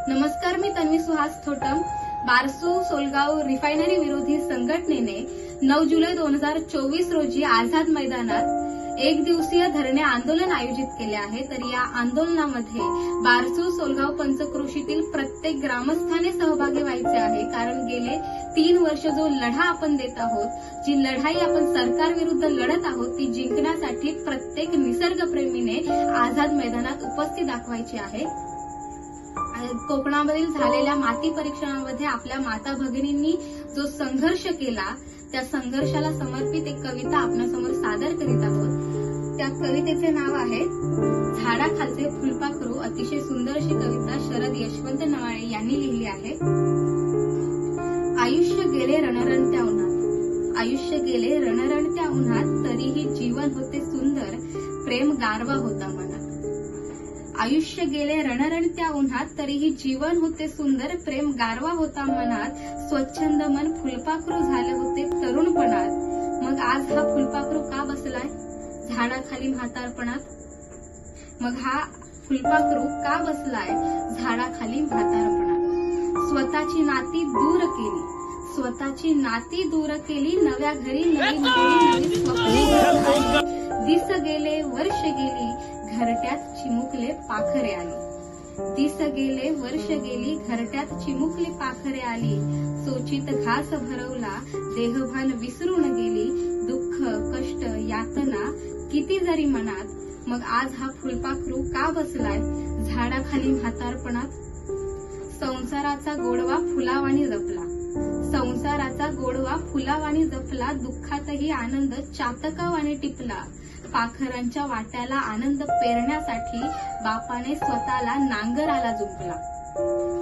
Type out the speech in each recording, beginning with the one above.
नमस्कार, मी तन्वी सुहास थोटम. बारसू सोलगाव रिफायनरी विरोधी संघटनेने 9 जुलै 2024 रोजी आझाद मैदानात एक दिवसीय धरणे आंदोलन आयोजित केले आहे. तर या आंदोलनामध्ये बारसू सोलगाव पंचक्रोशीतील प्रत्येक ग्रामस्थाने सहभागी व्हायचे आहे. कारण गेले 3 वर्ष जो लढा आपण देत आहोत, जी लढाई आपण सरकारविरुद्ध लढत आहोत, ती जिंकण्यासाठी प्रत्येक निसर्गप्रेमीने आझाद मैदानात उपस्थिती दाखवायची आहे. कोकणामधील झालेल्या माती परीक्षणामध्ये आपल्या माता भगिनींनी जो संघर्ष केला, त्या संघर्षाला समर्पित एक कविता आपणासमोर सादर करीत आहोत. त्या कवितेचे नाव आहे झाडाखालचे फुलपाखरू. अतिशय सुंदर अशी कविता शरद यशवंत नवाळे यांनी लिहिली आहे. आयुष्य गेले रणरणत्या उन्हात, आयुष्य गेले रणरणत्या उन्हात, तरीही जीवन होते सुंदर, प्रेम गारवा होता मनात. आयुष्य गेले रणरणत्या उन्हात, तरीही जीवन होते सुंदर, प्रेम गारवा होता मनात. स्वच्छंद मन फुलपाखरू झाले होते तरुणपणात. मग आज हा फुलपाखरू का बसलाय झाडाखाली म्हातारपणात? मग हा फुलपाखरू का बसलाय झाडाखाली म्हातारपणात? स्वतःची नाती दूर केली, स्वतःची नाती दूर केली, नव्या घरी नवी नवी स्वप्ने. दिस गेले वर्ष गेली, घरट्यात चिमुकले पाखरे आली. दिस गेले वर्ष गेली, घरट्यात चिमुकले पाखरे आली. सोचित घास भरवला, देहभान विसरून गेली. दुःख कष्ट यातना किती जरी मनात. मग आज हा फुलपाखरू का बसलाय झाडाखाली म्हातारपणात? संसाराचा गोडवा फुलावानी जपला, संसाराचा गोडवा फुलावानी जपला. दुःखातही आनंद चातकावाने टिपला. पाखरांच्या वाट्याला आनंद पेरण्यासाठी बापाने स्वतःला नांगराला जुंपला.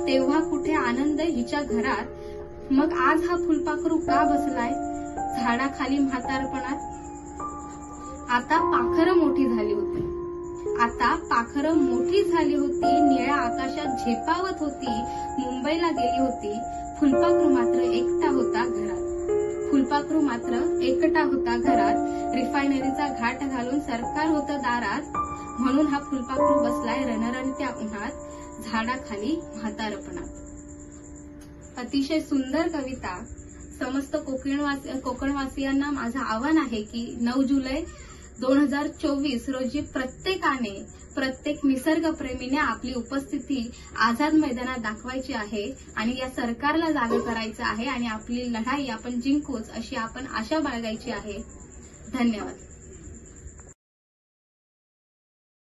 तेव्हा कुठे आनंद हिच्या घरात? मग आज हा फुलपाखरू का बसलाय झाडाखाली म्हातारपणात? आता पाखरं मोठी झाली होती, आता पाखरं मोठी झाली होती, निळ्या आकाशात झेपावत होती, मुंबईला गेली होती. फुलपाखरू मात्र एकटा होता घरात, फुलपाखरू मात्र एकटा होता घरात. रिफायनरीचा घाट घालून सरकार होतं दारात. म्हणून हा फुलपाखरू बसलाय रणरणत्या उन्हात, झाडाखाली म्हातारपणात. अतिशय सुंदर कविता. समस्त कोकणवासियांना माझं आव्हान आहे की 9 जुलै 2024 रोजी प्रत्येक निसर्गप्रेमीने आपली उपस्थिती आझाद मैदानात दाखवायची आहे आणि या सरकारला जागे करायचं आहे आणि आपली लढाई आपण जिंकूच अशी आपण आशा बाळगायची आहे. धन्यवाद.